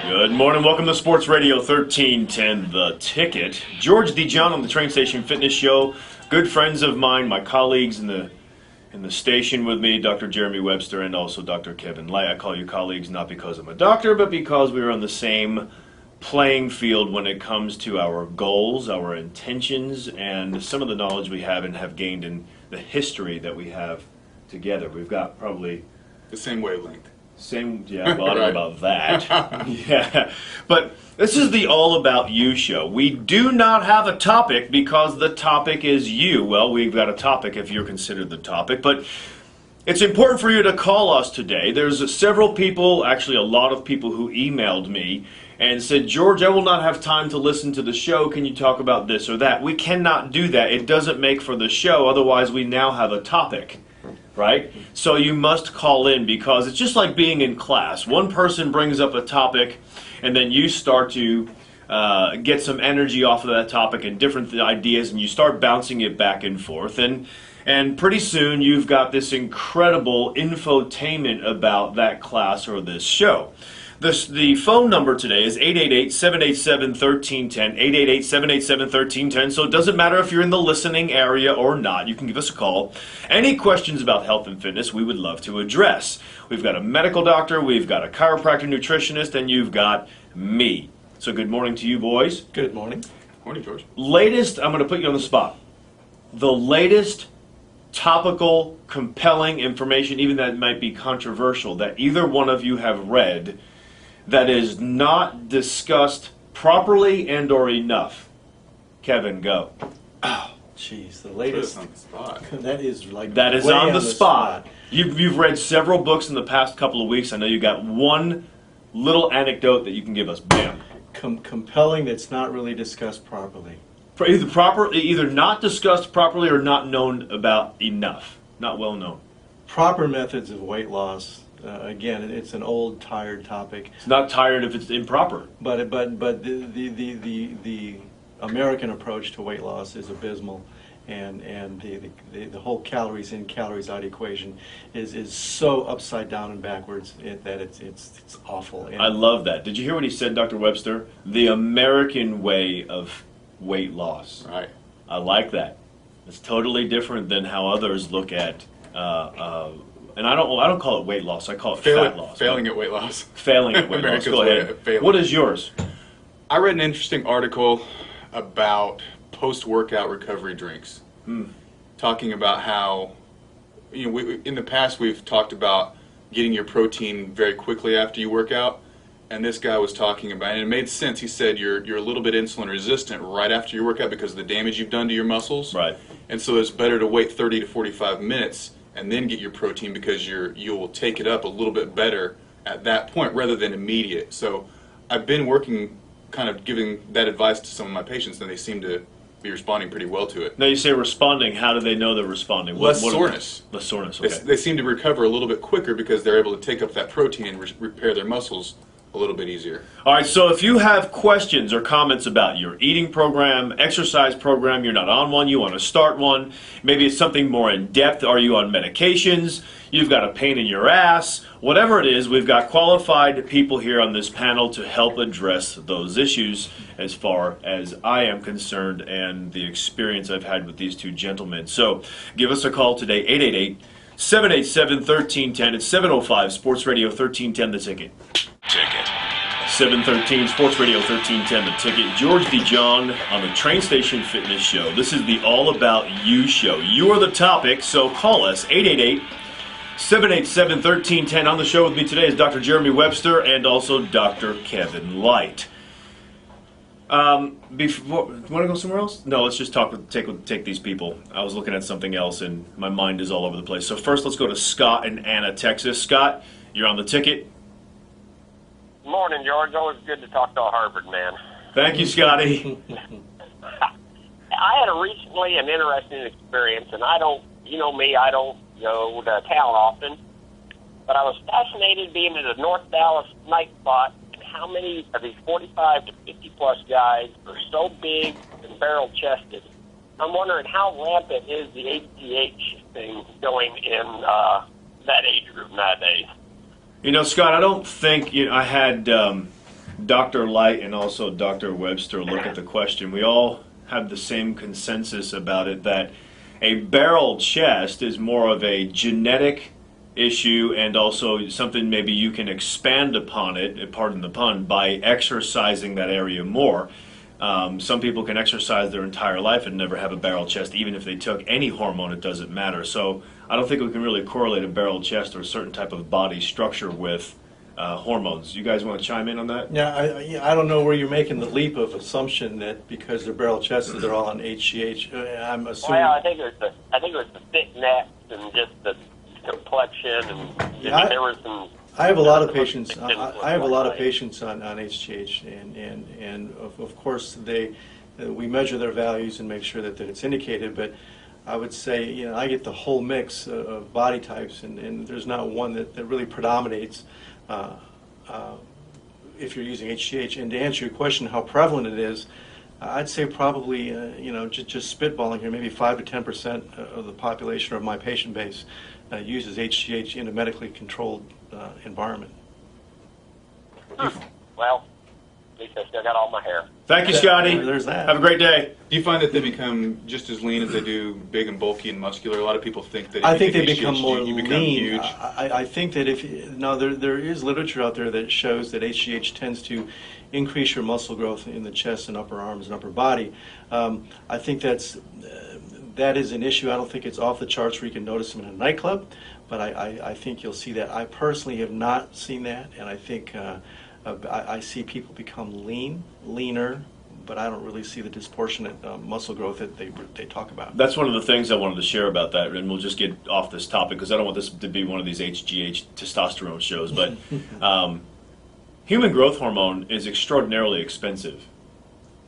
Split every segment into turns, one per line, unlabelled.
Good morning. Welcome to Sports Radio 1310, The Ticket. George DeJohn on the Train Station Fitness Show. Good friends of mine, my colleagues in the station with me, Dr. Jeremy Webster and also Dr. Kevin Light. I call you colleagues not because I'm a doctor, but because we're on the same playing field when it comes to our goals, our intentions, and some of the knowledge we have and have gained in the history that we have together. We've got probably
the same wavelength.
Yeah, well, I don't know about that. Yeah, but this is the All About You show. We do not have a topic because the topic is you. Well, we've got a topic if you're considered the topic, but it's important for you to call us today. There's several people, actually a lot of people who emailed me and said, George, I will not have time to listen to the show. Can you talk about this or that? We cannot do that. It doesn't make for the show. Otherwise, we now have a topic. Right? So you must call in because it's just like being in class. One person brings up a topic and then you start to get some energy off of that topic and different ideas and you start bouncing it back and forth. And pretty soon you've got this incredible infotainment about that class or this show. The phone number today is 888-787-1310, 888-787-1310, so it doesn't matter if you're in the listening area or not. You can give us a call. Any questions about health and fitness we would love to address. We've got a medical doctor, we've got a chiropractor nutritionist, and you've got me. So good morning to you, boys.
Good morning.
Morning, George.
Latest, I'm going to put you on the spot. The latest topical, compelling information, even that might be controversial, that either one of you have read that is not discussed properly and or enough. Kevin, go.
Oh, jeez, the latest.
On the spot.
That is like
That is
way
on the spot. You've read several books in the past couple of weeks. I know you got one little anecdote that you can give us. Bam.
Compelling that's not really discussed properly.
Either not discussed properly or not known about enough. Not well known.
Proper methods of weight loss. Again, it's an old, tired topic.
It's not tired if it's improper.
But the American approach to weight loss is abysmal, and the whole calories in, calories out equation is so upside down and backwards that it's awful. And
I love that. Did you hear what he said, Dr. Webster? The American way of weight loss.
Right.
I like that. It's totally different than how others look at. And I don't call it weight loss. I call it fat loss.
Failing at weight loss.
Failing at weight loss. Go ahead. What is yours?
I read an interesting article about post-workout recovery drinks, talking about how, in the past we've talked about getting your protein very quickly after you work out, and this guy was talking about, and it made sense. He said you're a little bit insulin resistant right after your workout because of the damage you've done to your muscles.
Right.
And so it's better to wait 30 to 45 minutes and then get your protein because you'll take it up a little bit better at that point rather than immediate. So I've been working, kind of giving that advice to some of my patients, and they seem to be responding pretty well to it.
Now you say responding. How do they know they're responding?
Less soreness.
Less soreness, okay.
They seem to recover a little bit quicker because they're able to take up that protein and repair their muscles a little bit easier.
All right, so if you have questions or comments about your eating program, exercise program, you're not on one, you want to start one, maybe it's something more in depth, are you on medications, you've got a pain in your ass, whatever it is, we've got qualified people here on this panel to help address those issues as far as I am concerned and the experience I've had with these two gentlemen. So give us a call today, 888-787-1310. It's 705 Sports Radio 1310, The Ticket. 713 Sports Radio 1310, The Ticket. George DeJohn on the Train Station Fitness Show. This is the All About You show. You are the topic, so call us, 888-787-1310. On the show with me today is Dr. Jeremy Webster and also Dr. Kevin Light. Before, do you want to go somewhere else? No, let's just take these people. I was looking at something else and my mind is all over the place. So first, let's go to Scott in Anna, Texas. Scott, you're on The Ticket.
Morning, George. Always good to talk to a Harvard man.
Thank you, Scotty.
I had recently an interesting experience, and I don't go to town often, but I was fascinated being at a North Dallas night spot and how many of these 45 to 50-plus guys are so big and barrel-chested. I'm wondering how rampant is the HGH thing going in that age group nowadays?
You know, Scott, I don't think I had Dr. Light and also Dr. Webster look at the question, we all have the same consensus about it, that a barrel chest is more of a genetic issue and also something maybe you can expand upon it, pardon the pun, by exercising that area more. Some people can exercise their entire life and never have a barrel chest. Even if they took any hormone, it doesn't matter. So I don't think we can really correlate a barrel chest or a certain type of body structure with hormones. You guys want to chime in on that?
Yeah, I don't know where you're making the leap of assumption that because they're barrel chested, they're all on HGH. I'm assuming.
Well, I think it was the thick necks and just the complexion, and
Yeah,
there was some.
I have a lot of patients. I have a lot of
Right.
patients on HGH, and of course we measure their values and make sure that it's indicated. But I would say, I get the whole mix of body types, and there's not one that really predominates if you're using HGH. And to answer your question, how prevalent it is, I'd say probably, just spitballing here, maybe 5 to 10% of the population or of my patient base uses HGH in a medically controlled environment.
Well, at least I still got all my hair.
Thank you, Scotty.
There's that.
Have a great day.
Do you find that they become just as lean as they do big and bulky and muscular? A lot of people think that if
I
you
think they
take
become
HGH,
more
you become
lean.
huge.
I think that there is literature out there that shows that HGH tends to increase your muscle growth in the chest and upper arms and upper body. I think that is an issue. I don't think it's off the charts where you can notice them in a nightclub, but I think you'll see that. I personally have not seen that, and I think I see people become leaner, but I don't really see the disproportionate muscle growth that they talk about.
That's one of the things I wanted to share about that, and we'll just get off this topic because I don't want this to be one of these HGH testosterone shows. But human growth hormone is extraordinarily expensive.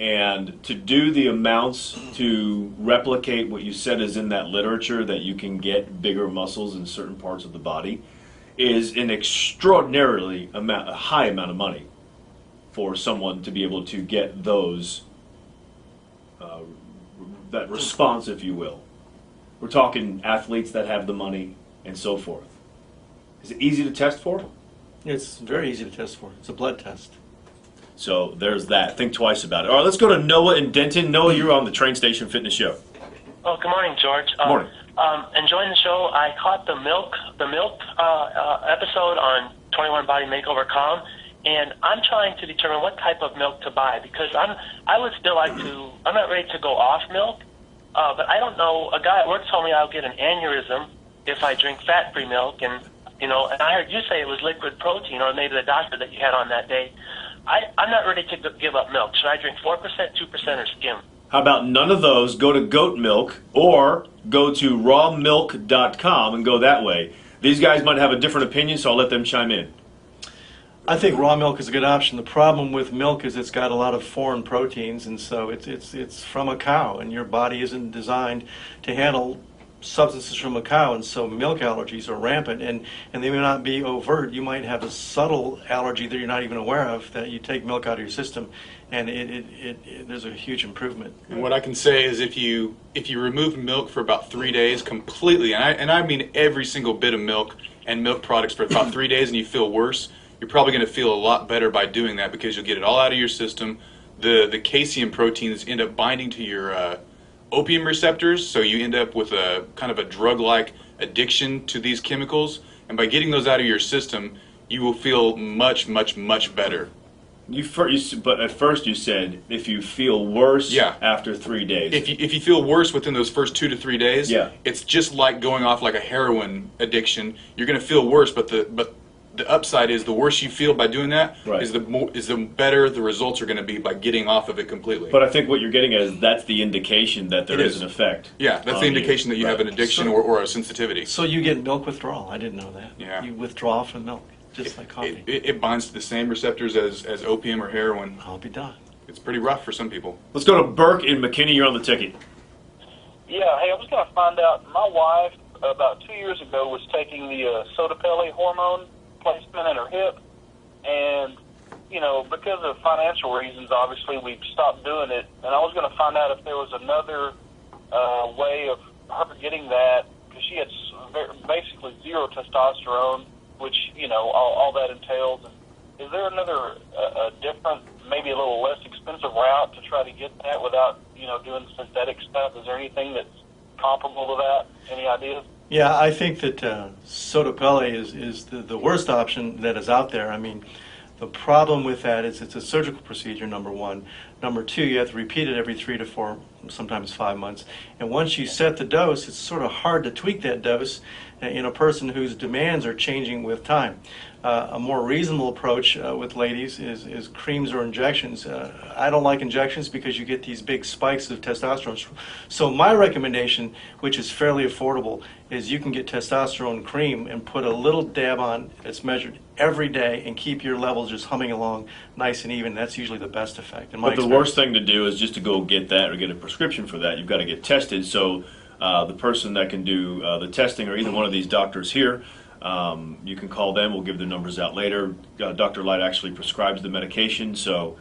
And to do the amounts to replicate what you said is in that literature, that you can get bigger muscles in certain parts of the body, is an extraordinarily high amount of money for someone to be able to get those, that response, if you will. We're talking athletes that have the money and so forth. Is it easy to test for?
It's very easy to test for. It's a blood test.
So there's that. Think twice about it. All right, let's go to Noah in Denton. Noah, you're on the Train Station Fitness Show.
Oh, good morning, George.
Morning.
Enjoying the show. I caught the milk episode on 21 Body Makeover Calm, and I'm trying to determine what type of milk to buy because I would still like to. I'm not ready to go off milk, but I don't know. A guy at work told me I'll get an aneurysm if I drink fat-free milk, and and I heard you say it was liquid protein, or maybe the doctor that you had on that day. I'm not ready to give up milk. Should I drink 4%, 2%, or skim?
How about none of those? Go to goat milk or go to rawmilk.com and go that way. These guys might have a different opinion, so I'll let them chime in.
I think raw milk is a good option. The problem with milk is it's got a lot of foreign proteins, and so it's from a cow, and your body isn't designed to handle substances from a cow, and so milk allergies are rampant, and they may not be overt. You might have a subtle allergy that you're not even aware of, that you take milk out of your system, and there's a huge improvement.
And what I can say is if you remove milk for about 3 days completely, and I mean every single bit of milk and milk products for about 3 days, and you feel worse, you're probably going to feel a lot better by doing that because you'll get it all out of your system. The casein proteins end up binding to your opium receptors, so you end up with a kind of a drug-like addiction to these chemicals, and by getting those out of your system, you will feel much, much, much better.
But at first you said if you feel worse after 3 days.
If you feel worse within those first 2 to 3 days, it's just like going off like a heroin addiction. You're going to feel worse, but the upside is the worse you feel by doing that is the better the results are going to be by getting off of it completely.
But I think what you're getting at is that's the indication that there is an effect.
Yeah, that's the indication that you have an addiction or a sensitivity.
So you get milk withdrawal. I didn't know that.
Yeah.
You withdraw from milk, just like coffee.
It binds to the same receptors as opium or heroin.
I'll be done.
It's pretty rough for some people.
Let's go to Burke in McKinney. You're on the ticket.
Yeah, hey, I was going to find out. My wife, about 2 years ago, was taking the Sotapelli hormone placement in her hip, and because of financial reasons, obviously we've stopped doing it. And I was going to find out if there was another way of her getting that, because she had basically zero testosterone, which all that entails. And is there another a different, maybe a little less expensive route to try to get that without doing synthetic stuff? Is there anything that's comparable to that? Any ideas?
Yeah, I think that Sotapelli is the worst option that is out there. I mean, the problem with that is it's a surgical procedure, number one. Number two, you have to repeat it every 3 to 4, sometimes 5 months. And once you set the dose, it's sort of hard to tweak that dose in a person whose demands are changing with time. A more reasonable approach with ladies is creams or injections. I don't like injections because you get these big spikes of testosterone. So my recommendation, which is fairly affordable, is you can get testosterone cream and put a little dab on that's measured every day and keep your levels just humming along nice and even. That's usually the best effect. In my
But the worst thing to do is just to go get that or get a prescription for that. You've got to get tested. So the person that can do the testing, or either one of these doctors here, you can call them. We'll give the numbers out later. Dr. Light actually prescribes the medication, so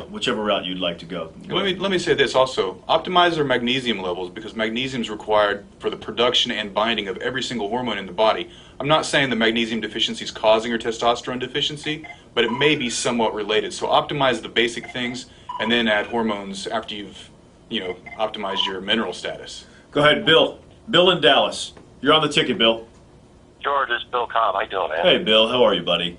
whichever route you'd like to go.
Let me say this also. Optimize their magnesium levels, because magnesium is required for the production and binding of every single hormone in the body. I'm not saying the magnesium deficiency is causing your testosterone deficiency, but it may be somewhat related. So optimize the basic things and then add hormones after you've optimized your mineral status.
Go ahead, Bill. Bill in Dallas. You're on the ticket, Bill.
George, it's Bill Cobb. How you doing, man?
Hey, Bill. How are you, buddy?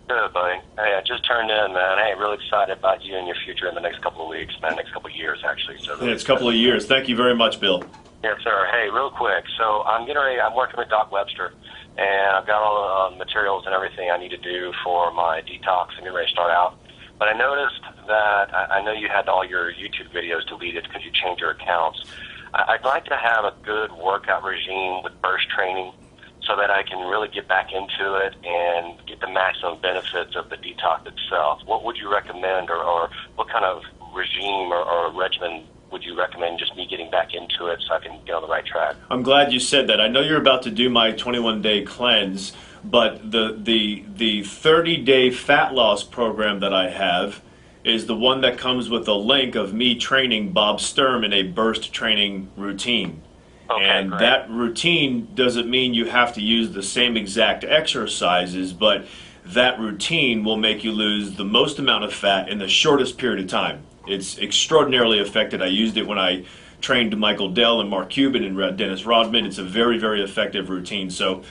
Good, buddy. Hey, I just turned in, man. Hey, really excited about you and your future in the next couple of weeks, man. Next couple of years, actually. So
Yeah, it's a couple of years. Thank you very much, Bill.
Yes, sir. Hey, real quick. So I'm getting ready. I'm working with Doc Webster, and I've got all the materials and everything I need to do for my detox. I'm getting ready to start out. But I noticed that I know you had all your YouTube videos deleted because you changed your accounts. I'd like to have a good workout regime with burst training, so that I can really get back into it and get the maximum benefits of the detox itself. What would you recommend, or what kind of regime or regimen would you recommend, just me getting back into it so I can get on the right track?
I'm glad you said that. I know you're about to do my 21-day cleanse, but the 30-day fat loss program that I have is the one that comes with a link of me training Bob Sturm in a burst training routine.
Okay,
And
great.
that routine doesn't mean you have to use the same exact exercises, but that routine will make you lose the most amount of fat in the shortest period of time. It's extraordinarily effective. I used it when I trained Michael Dell and Mark Cuban and Dennis Rodman. It's a very, very effective routine. So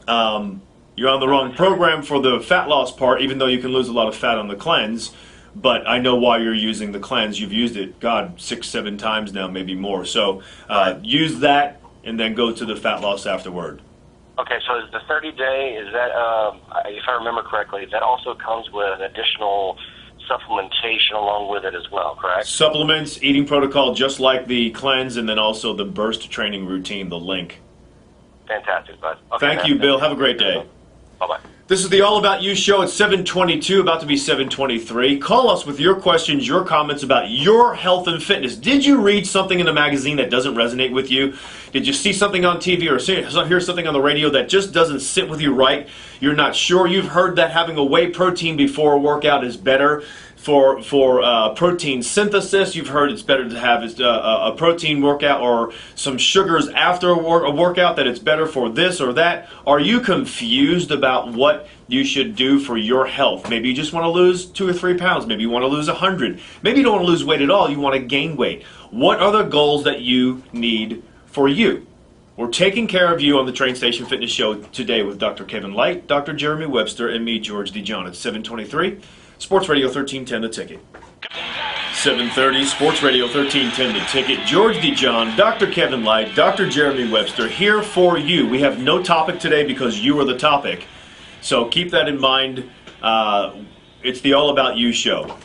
you're on the wrong program for the fat loss part, even though you can lose a lot of fat on the cleanse. But I know why you're using the cleanse. You've used it, 6-7 times now, maybe more. So use that and then go to the fat loss afterward.
Okay, so is the 30-day, is that, if I remember correctly, that also comes with additional supplementation along with it as well, correct?
Supplements, eating protocol, just like the cleanse, and then also the burst training routine, the link.
Fantastic, bud. Okay,
Thank
man.
you, Bill. Have a great day.
Bye-bye.
This is the All About You show at 7:22, about to be 7:23. Call us with your questions, your comments about your health and fitness. Did you read something in a magazine that doesn't resonate with you? Did you see something on TV or hear something on the radio that just doesn't sit with you right? You're not sure. You've heard that having a whey protein before a workout is better for protein synthesis. You've heard it's better to have a protein workout or some sugars after a workout, that it's better for this or that. Are you confused about what you should do for your health? Maybe you just want to lose 2 or 3 pounds. Maybe you want to lose 100. Maybe you don't want to lose weight at all. You want to gain weight. What are the goals that you need for you? We're taking care of you on the Train Station Fitness Show today with Dr. Kevin Light, Dr. Jeremy Webster, and me, George DeJohn. It's 7:23. Sports Radio 1310 The Ticket. 7:30, Sports Radio 1310 The Ticket. George DeJohn, Dr. Kevin Light, Dr. Jeremy Webster here for you. We have no topic today because you are the topic. So keep that in mind. It's the All About You show.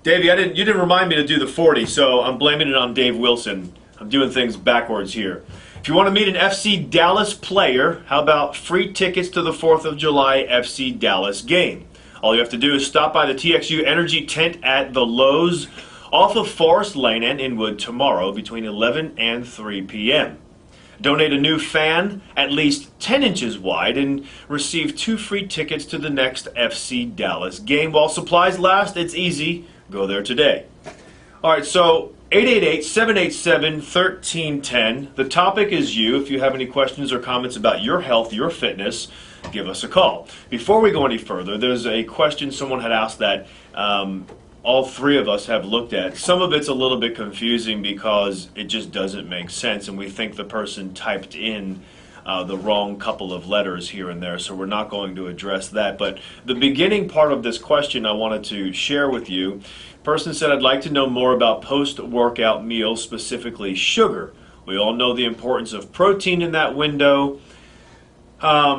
Davey, you didn't remind me to do the 40, so I'm blaming it on Dave Wilson. I'm doing things backwards here. If you want to meet an FC Dallas player, how about free tickets to the 4th of July FC Dallas game? All you have to do is stop by the TXU Energy Tent at the Lowe's off of Forest Lane and Inwood tomorrow between 11 and 3 p.m. Donate a new fan at least 10 inches wide and receive 2 free tickets to the next FC Dallas game. While supplies last, it's easy. Go there today. All right, so 888-787-1310. The topic is you. If you have any questions or comments about your health, your fitness, give us a call. Before we go any further, there's a question someone had asked that all three of us have looked at. Some of it's a little bit confusing because it just doesn't make sense, and we think the person typed in the wrong couple of letters here and there, so we're not going to address that. But the beginning part of this question I wanted to share with you. Person said, I'd like to know more about post-workout meals, specifically sugar. We all know the importance of protein in that window.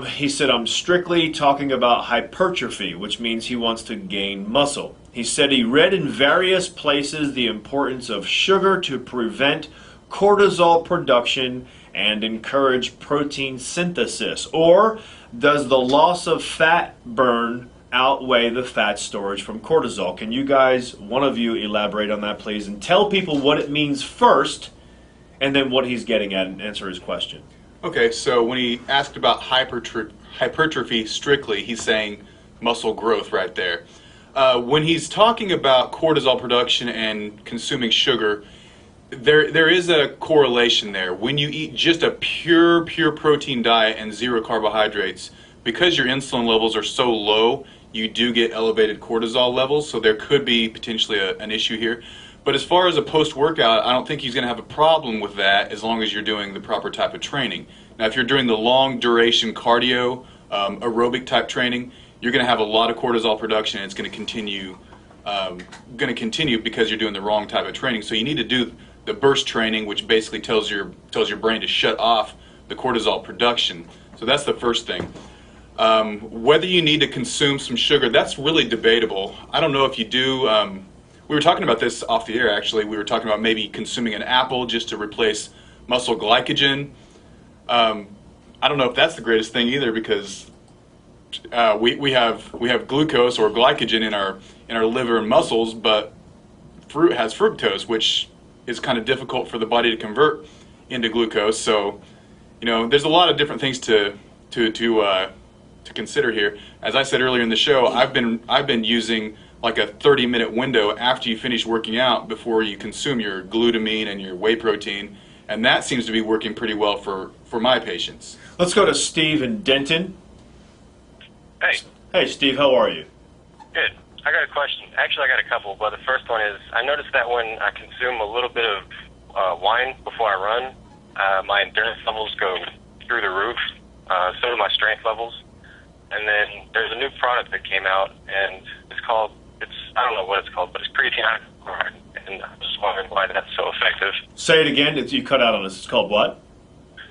He said, I'm strictly talking about hypertrophy, which means he wants to gain muscle. He said he read in various places the importance of sugar to prevent cortisol production and encourage protein synthesis. Or does the loss of fat burn outweigh the fat storage from cortisol? Can you guys, one of you, elaborate on that, please, and tell people what it means first, and then what he's getting at, and answer his question.
Okay, so when he asked about hypertrophy strictly, he's saying muscle growth right there. When he's talking about cortisol production and consuming sugar, there is a correlation there. When you eat just a pure protein diet and zero carbohydrates, because your insulin levels are so low, you do get elevated cortisol levels, so there could be potentially an issue here. But as far as a post-workout, I don't think he's going to have a problem with that as long as you're doing the proper type of training. Now, if you're doing the long duration cardio, aerobic type training, you're going to have a lot of cortisol production, and it's going to continue because you're doing the wrong type of training. So you need to do the burst training, which basically tells your brain to shut off the cortisol production. So that's the first thing. Whether you need to consume some sugar, that's really debatable. I don't know if you do. We were talking about this off the air, actually. We were talking about maybe consuming an apple just to replace muscle glycogen. I don't know if that's the greatest thing either, because we have glucose or glycogen in our liver and muscles, but fruit has fructose, which is kind of difficult for the body to convert into glucose. So, there's a lot of different things to consider here. As I said earlier in the show, I've been using like a 30-minute window after you finish working out before you consume your glutamine and your whey protein, and that seems to be working pretty well for my patients.
Let's go to Steve in Denton.
Hey,
Hey, Steve, how are you?
good. I got a question. Actually, I got a couple, but the first one is I noticed that when I consume a little bit of wine before I run, my endurance levels go through the roof, so do my strength levels. And then there's a new product that came out, and I don't know what it's called, but it's creatine hydrochloride, and I'm just wondering why that's so effective.
Say it again. You cut out on us. It's called what?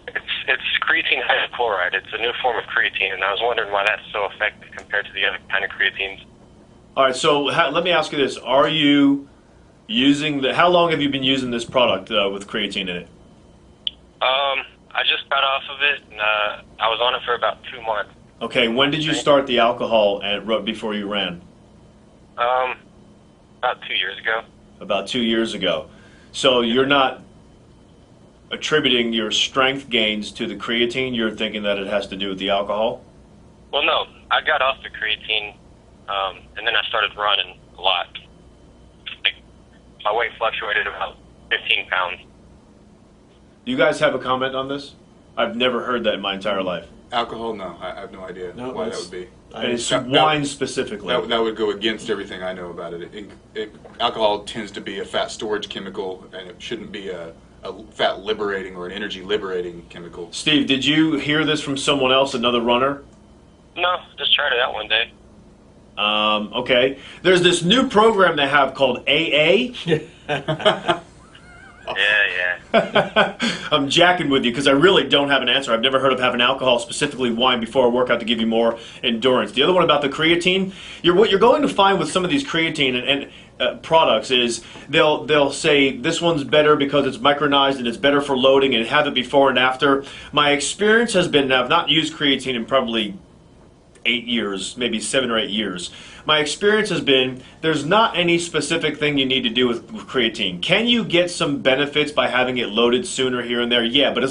It's creatine hydrochloride. It's a new form of creatine, and I was wondering why that's so effective compared to the other kind of creatines.
All right, so let me ask you this. Are you using how long have you been using this product with creatine in it?
I just got off of it, and I was on it for about 2 months.
Okay, when did you start the alcohol before you ran?
About 2 years ago.
About 2 years ago. So you're not attributing your strength gains to the creatine, you're thinking that it has to do with the alcohol?
Well, no, I got off the creatine, and then I started running a lot. Like, my weight fluctuated about 15 pounds.
Do you guys have a comment on this? I've never heard that in my entire life.
Alcohol? No, I have no idea why that would be.
And it's wine specifically.
That would go against everything I know about it. Alcohol tends to be a fat storage chemical, and it shouldn't be a fat liberating or an energy liberating chemical.
Steve, did you hear this from someone else, another runner?
No, just tried it out one day.
Okay. There's this new program they have called AA.
Yeah.
I'm jacking with you because I really don't have an answer. I've never heard of having alcohol, specifically wine, before a workout to give you more endurance. The other one about the creatine, what you're going to find with some of these creatine and products is they'll say this one's better because it's micronized and it's better for loading and have it before and after. My experience has been, I've not used creatine in probably 8 years, maybe 7 or 8 years. My experience has been there's not any specific thing you need to do with creatine. Can you get some benefits by having it loaded sooner here and there? Yeah, but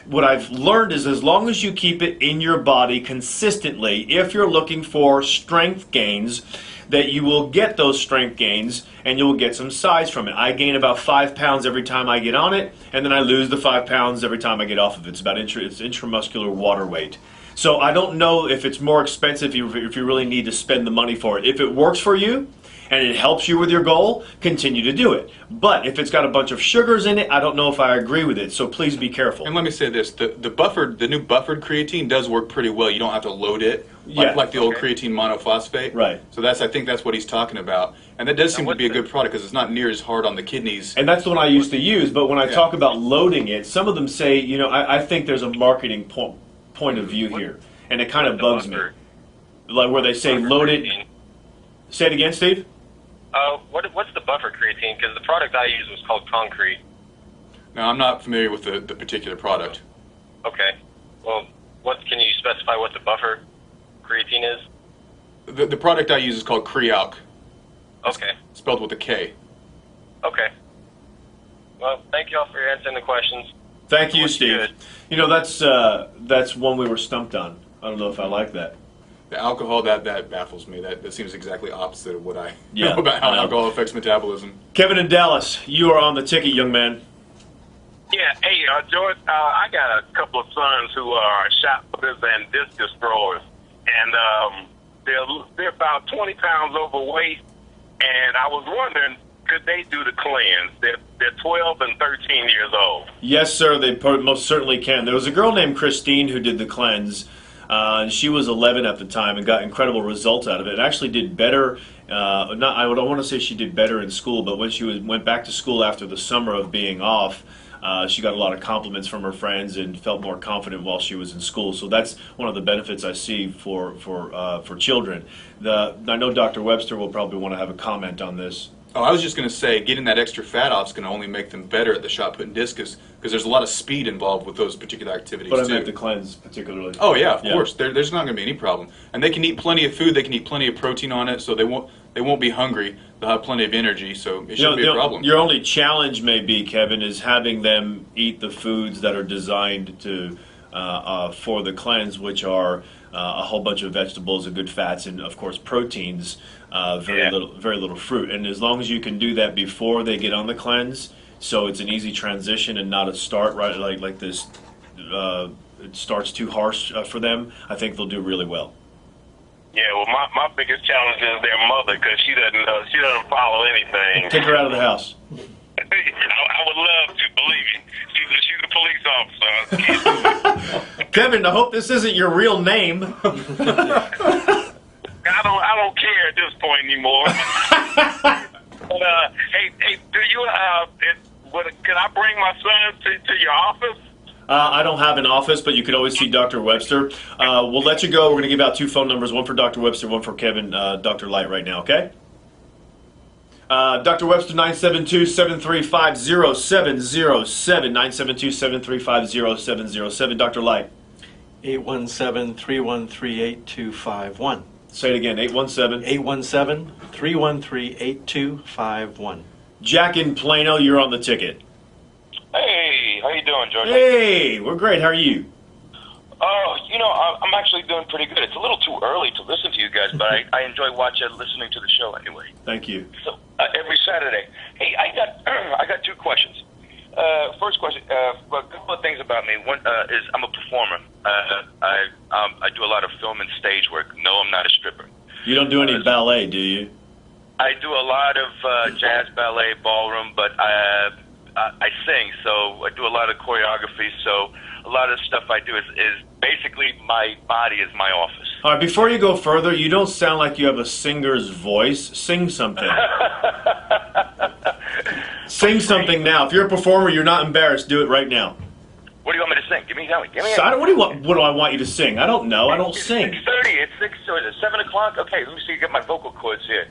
what I've learned is as long as you keep it in your body consistently, if you're looking for strength gains, that you will get those strength gains and you will get some size from it. I gain about 5 pounds every time I get on it, and then I lose the 5 pounds every time I get off of it. It's intramuscular water weight. So I don't know if it's more expensive if you really need to spend the money for it. If it works for you and it helps you with your goal, continue to do it. But if it's got a bunch of sugars in it, I don't know if I agree with it. So please be careful.
And let me say this: the new buffered creatine does work pretty well. You don't have to load it like the old creatine monophosphate.
Right.
So I think that's what he's talking about, and that does seem to be a good product because it's not near as hard on the kidneys.
And that's the one I used to use. But when I talk about loading it, some of them say, I think there's a marketing point of view here, and it kind of bugs me. Like where they say load it. Say it again, Steve.
What's the buffer creatine? Because the product I used was called Concrete.
Now, I'm not familiar with the particular product.
Okay. Well, can you specify what the buffer creatine is?
The product I use is called Crealc.
Okay.
Spelled with a K.
Okay. Well, thank you all for answering the questions.
Thank you,
Looks
Steve.
good.
That's one we were stumped on. I don't know if I like that.
The alcohol, that baffles me. That seems exactly opposite of what I
Yeah,
know about how
I know.
alcohol affects metabolism.
Kevin in Dallas, you are on the ticket, young man.
Yeah, hey, George, I got a couple of sons who are shot putters and discus throwers, and they're about 20 pounds overweight, and I was wondering, could they do the cleanse? They're 12 and 13 years old.
Yes, sir, they most certainly can. There was a girl named Christine who did the cleanse. And she was 11 at the time and got incredible results out of it. It actually did better. I don't want to say she did better in school, but when she went back to school after the summer of being off, she got a lot of compliments from her friends and felt more confident while she was in school. So that's one of the benefits I see for children. I know Dr. Webster will probably want to have a comment on this.
Oh, I was just going to say, getting that extra fat off is going to only make them better at the shot put and discus because there's a lot of speed involved with those particular activities.
But I
too.
meant the cleanse particularly.
Oh yeah, of course. There's not going to be any problem, and they can eat plenty of food. They can eat plenty of protein on it, so they won't be hungry. They'll have plenty of energy, so it shouldn't be a problem.
Your only challenge may be, Kevin, is having them eat the foods that are designed to for the cleanse, which are a whole bunch of vegetables and good fats, and of course proteins. Very little fruit, and as long as you can do that before they get on the cleanse, so it's an easy transition and not a start like this. It starts too harsh for them. I think they'll do really well.
Yeah, well, my biggest challenge is their mother because she doesn't follow anything.
Take her out of the house.
I would love to, believe me. She's a police officer.
Kevin, I hope this isn't your real name.
I don't care at this point anymore. But, hey, do you can I bring my son to your office?
I don't have an office, but you can always see Dr. Webster. We'll let you go. We're going to give out 2 phone numbers, one for Dr. Webster, one for Kevin, Dr. Light right now, okay? Dr. Webster, 972-735-0707, 972-735-0707. Dr. Light.
817-313-8251.
Say it again, 817.
817-313-8251.
Jack in Plano, you're on the ticket.
Hey, how you doing, George?
Hey, we're great. How are you?
Oh, I'm actually doing pretty good. It's a little too early to listen to you guys, but I enjoy listening to the show anyway.
Thank you.
So every Saturday. Hey, I got 2 questions. First question, a couple of things about me. One is I'm a performer. I do a lot of film and stage work. No, I'm not a stripper.
You don't do any ballet, do you?
I do a lot of jazz, ballet, ballroom, but I sing, so I do a lot of choreography. So a lot of stuff I do is basically my body is my office.
All right, before you go further, you don't sound like you have a singer's voice. Sing something. Sing something now. If you're a performer, you're not embarrassed. Do it right now.
What do you want me to sing? Give me.
So what do I want you to sing? I don't know. I don't sing.
It's 6:30. It's 6. So is it 7 o'clock? Okay, let me see. Get my vocal cords here.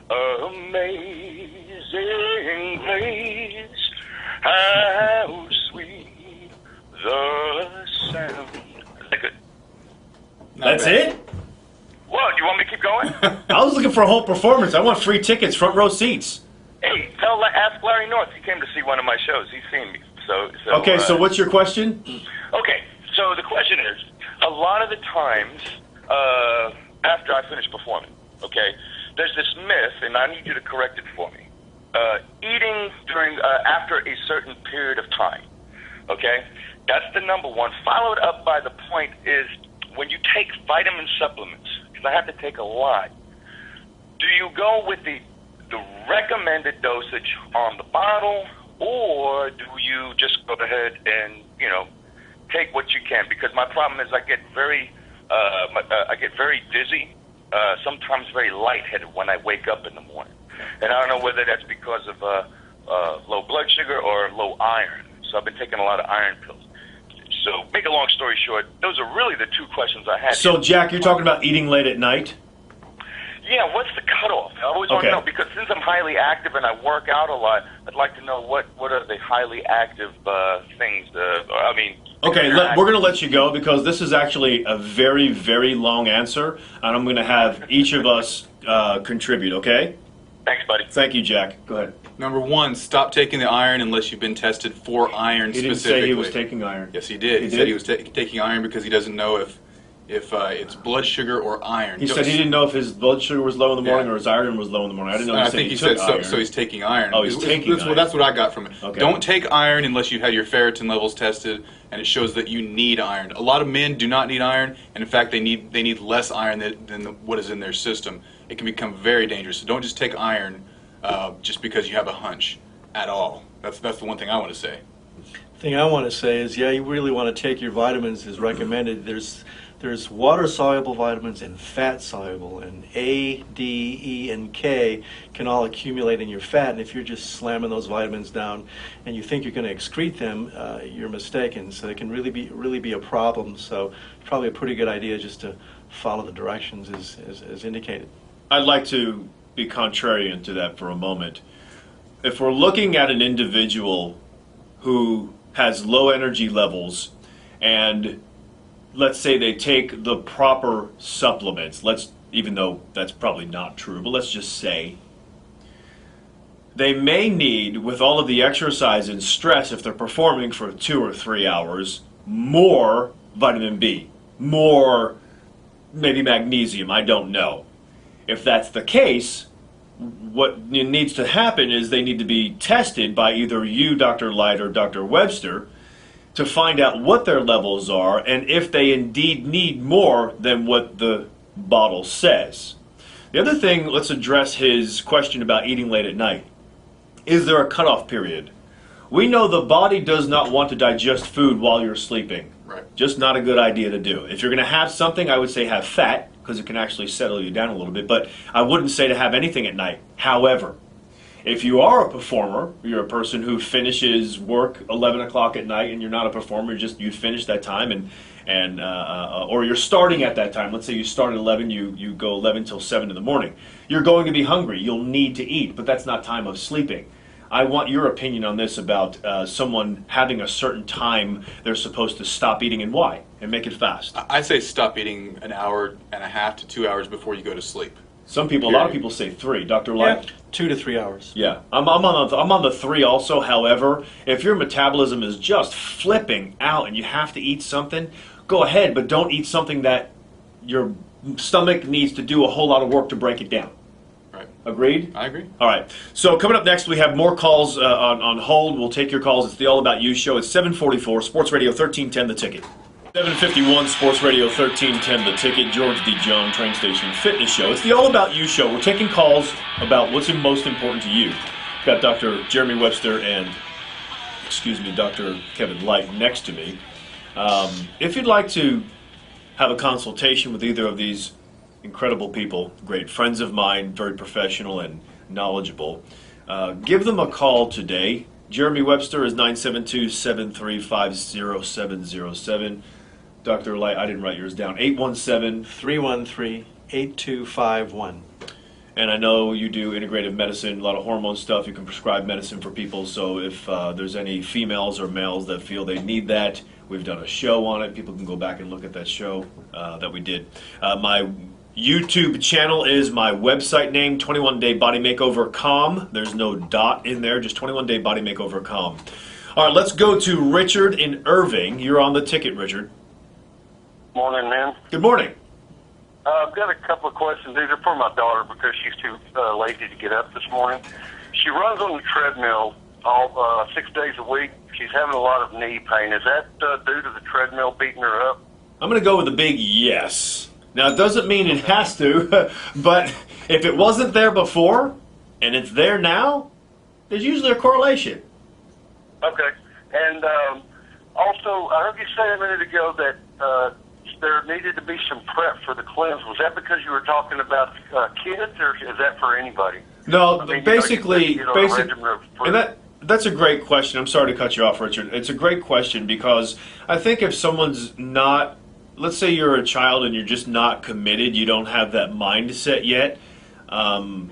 Amazing grace, how sweet the sound. Is that good?
That's it?
Well, you want me to keep going?
I was looking for a whole performance. I want free tickets, front row seats.
Hey, ask Larry North. He came to see one of my shows. He's seen me. So
what's your question?
Okay, so the question is, a lot of the times after I finish performing, okay, there's this myth, and I need you to correct it for me. Eating during after a certain period of time.
Okay? That's the number one. Followed up by the point is when you take vitamin supplements, because I have to take a lot, do you go with the recommended dosage on the bottle, or do you just go ahead and, take what you can? Because my problem is I get very dizzy, sometimes very lightheaded when I wake up in the morning. And I don't know whether that's because of low blood sugar or low iron. So I've been taking a lot of iron pills. So, make a long story short, those are really the two questions I had.
So, Jack, you're talking about eating late at night?
Yeah, what's the cutoff? I always want to know, because since I'm highly active and I work out a lot, I'd like to know what are the highly active things.
Okay, we're going to let you go because this is actually a very, very long answer, and I'm going to have each of us contribute, okay?
Thanks, buddy.
Thank you, Jack. Go ahead.
Number one, stop taking the iron unless you've been tested for iron
He didn't
specifically.
say he was taking iron.
Yes, he did. He said he was taking iron because he doesn't know if it's blood sugar or iron.
He said he didn't know if his blood sugar was low in the morning or his iron was low in the morning. I didn't know
I think he said so he's taking iron.
Oh, he's taking iron.
That's what I got from it.
Okay.
Don't take iron unless you've had your ferritin levels tested and it shows that you need iron. A lot of men do not need iron, and in fact they need less iron than what is in their system. It can become very dangerous. So don't just take iron just because you have a hunch at all. That's the one thing I want to say.
The thing I want to say is, you really want to take your vitamins as recommended. There's water-soluble vitamins and fat-soluble, and A, D, E, and K can all accumulate in your fat, and if you're just slamming those vitamins down and you think you're going to excrete them, you're mistaken. So it can really be a problem. So it's probably a pretty good idea just to follow the directions as indicated.
I'd like to be contrarian to that for a moment. If we're looking at an individual who has low energy levels and let's say they take the proper supplements, even though that's probably not true, but let's just say they may need, with all of the exercise and stress, if they're performing for 2 or 3 hours, more vitamin B, more maybe magnesium, I don't know. If that's the case, what needs to happen is they need to be tested by either you, Dr. Light, or Dr. Webster, to find out what their levels are and if they indeed need more than what the bottle says. The other thing, let's address his question about eating late at night. Is there a cutoff period? We know the body does not want to digest food while you're sleeping.
Right.
Just not a good idea to do. If you're going to have something, I would say have fat, because it can actually settle you down a little bit, but I wouldn't say to have anything at night. However, if you are a performer, you're a person who finishes work 11 o'clock at night and you're not a performer, you finish that time or you're starting at that time. Let's say you start at 11, you go 11 till 7 in the morning. You're going to be hungry. You'll need to eat, but that's not time of sleeping. I want your opinion on this about someone having a certain time they're supposed to stop eating and why, and make it fast.
I say stop eating an hour and a half to 2 hours before you go to sleep.
A lot of people say 3. Dr. Light?
2 to 3 hours.
Yeah, I'm on the 3 also. However, if your metabolism is just flipping out and you have to eat something, go ahead, but don't eat something that your stomach needs to do a whole lot of work to break it down.
Right.
Agreed?
I agree.
All right. So coming up next, we have more calls on hold. We'll take your calls. It's the All About You show. It's 744 Sports Radio 1310 The Ticket. 751 Sports Radio 1310 The Ticket, George D. Jones Train Station Fitness Show. It's the All About You show. We're taking calls about what's most important to you. Got Dr. Jeremy Webster and, Dr. Kevin Light next to me. If you'd like to have a consultation with either of these incredible people, great friends of mine, very professional and knowledgeable, give them a call today. Jeremy Webster is 972-735-0707. Dr. Light, I didn't write yours down,
817-313-8251.
And I know you do integrative medicine, a lot of hormone stuff. You can prescribe medicine for people. So if there's any females or males that feel they need that, we've done a show on it. People can go back and look at that show that we did. My YouTube channel is my website name, 21daybodymakeover.com. There's no dot in there, just 21daybodymakeover.com. All right, let's go to Richard in Irving. You're on the ticket, Richard.
Morning, man.
Good morning.
I've got a couple of questions. These are for my daughter because she's too lazy to get up this morning. She runs on the treadmill
all 6 days a week. She's having a lot of knee pain. Is that due to the treadmill beating her up?
I'm going to go with a big yes. Now, it doesn't mean it has to, but if it wasn't there before and it's there now, there's usually a correlation.
Okay. And also, I heard you say a minute ago that there needed to be some prep for the cleanse. Was that because you were talking about kids, or is that for anybody?
No,
I mean,
basically,
a regimen of fruit.
and that's a great question. I'm sorry to cut you off, Richard. It's a great question because I think if someone's not, let's say you're a child and you're just not committed, you don't have that mindset yet, and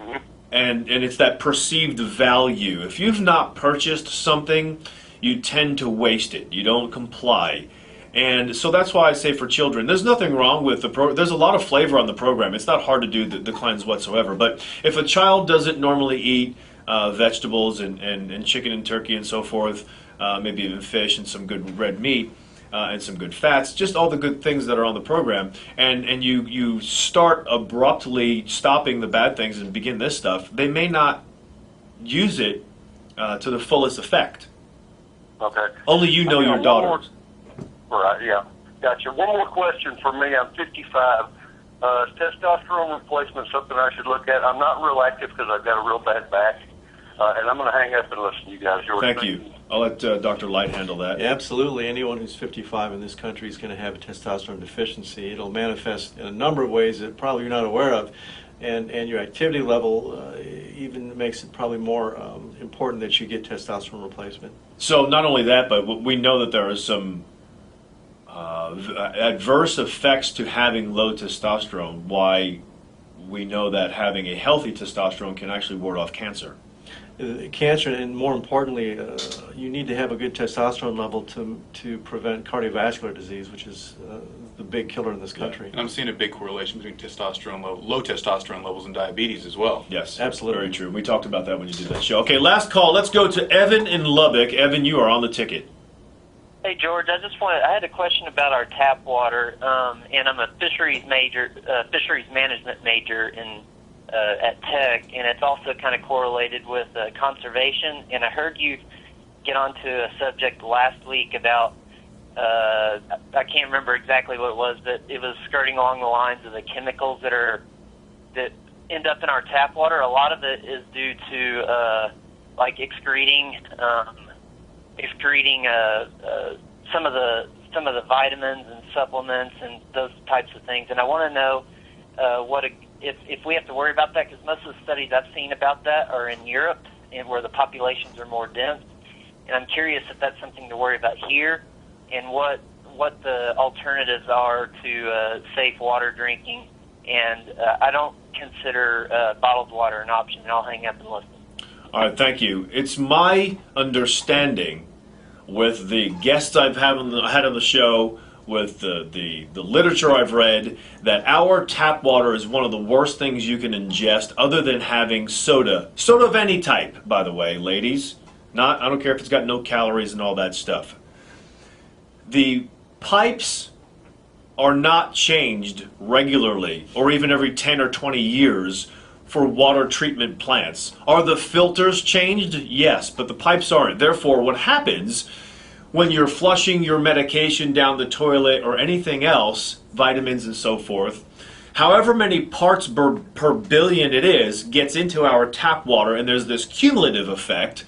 it's that perceived value. If you've not purchased something, you tend to waste it. You don't comply. And so that's why I say for children, there's nothing wrong with there's a lot of flavor on the program. It's not hard to do the cleanse whatsoever. But if a child doesn't normally eat vegetables and chicken and turkey and so forth, maybe even fish and some good red meat and some good fats, just all the good things that are on the program, and you start abruptly stopping the bad things and begin this stuff, they may not use it to the fullest effect.
Okay.
Only you know your daughters.
Right, yeah. Gotcha. One more question for me. I'm 55. Is testosterone replacement something I should look at? I'm not real active because I've got a real bad back. And I'm going to hang up and listen to you guys.
Thank you. I'll let Dr. Light handle that.
Yeah, absolutely. Anyone who's 55 in this country is going to have a testosterone deficiency. It'll manifest in a number of ways that probably you're not aware of. And your activity level even makes it probably more important that you get testosterone replacement.
So not only that, but we know that there are some adverse effects to having low testosterone. Why we know that having a healthy testosterone can actually ward off cancer.
Cancer, and more importantly, you need to have a good testosterone level to prevent cardiovascular disease, which is the big killer in this country.
And I'm seeing a big correlation between low testosterone levels and diabetes as well.
Yes,
absolutely.
Very true. We talked about that when you did that show. Okay, last call. Let's go to Evan in Lubbock. Evan, you are on the ticket.
Hey George, I had a question about our tap water, and I'm a fisheries management major at Tech, and it's also kind of correlated with conservation. And I heard you get onto a subject last week about I can't remember exactly what it was, but it was skirting along the lines of the chemicals that end up in our tap water. A lot of it is due to like excreting some of the vitamins and supplements and those types of things. And I want to know if we have to worry about that, because most of the studies I've seen about that are in Europe, and where the populations are more dense. And I'm curious if that's something to worry about here, and what the alternatives are to safe water drinking. And I don't consider bottled water an option, and I'll hang up and listen.
All right, thank you. It's my understanding, with the guests I've had on the show, with the literature I've read, that our tap water is one of the worst things you can ingest, other than having soda of any type, by the way, ladies. I don't care if it's got no calories and all that stuff. The pipes are not changed regularly, or even every 10 or 20 years, for water treatment plants. Are the filters changed? Yes, but the pipes aren't. Therefore, what happens when you're flushing your medication down the toilet or anything else, vitamins and so forth, however many parts per billion it is, gets into our tap water, and there's this cumulative effect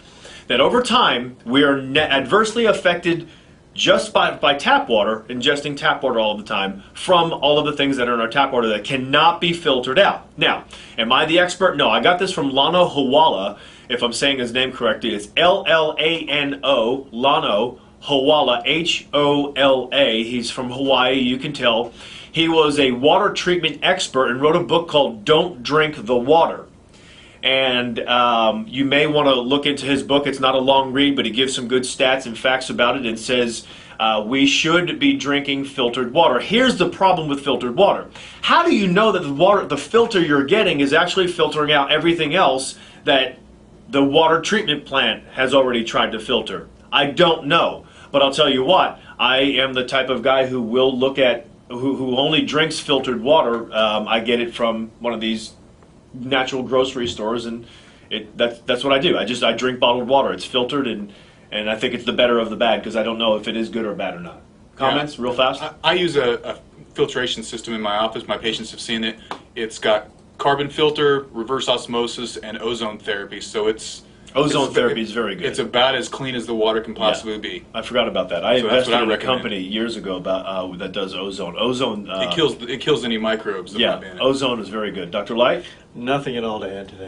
that over time we are adversely affected just by tap water, ingesting tap water all of the time, from all of the things that are in our tap water that cannot be filtered out. Now, am I the expert? No, I got this from Lano Hawala, if I'm saying his name correctly. It's L-L-A-N-O, Lano Hawala, H-O-L-A. He's from Hawaii, you can tell. He was a water treatment expert and wrote a book called Don't Drink the Water. And you may want to look into his book. It's not a long read, but he gives some good stats and facts about it, and says we should be drinking filtered water. Here's the problem with filtered water. How do you know that the filter you're getting is actually filtering out everything else that the water treatment plant has already tried to filter? I don't know. But I'll tell you what, I am the type of guy who will look at, who only drinks filtered water. I get it from one of these natural grocery stores, and That's what I do. I drink bottled water. It's filtered, and I think it's the better of the bad because I don't know if it is good or bad or not. Comments, real fast.
I use a filtration system in my office. My patients have seen it. It's got carbon filter, reverse osmosis, and ozone therapy. So
Ozone therapy is very good.
It's about as clean as the water can possibly be.
I forgot about that. I
So that's
invested
what I
in a
recommend.
company years ago about that does ozone. Ozone.
It kills any microbes that might be in it.
Ozone is very good. Dr. Light?
Nothing at all to add to that.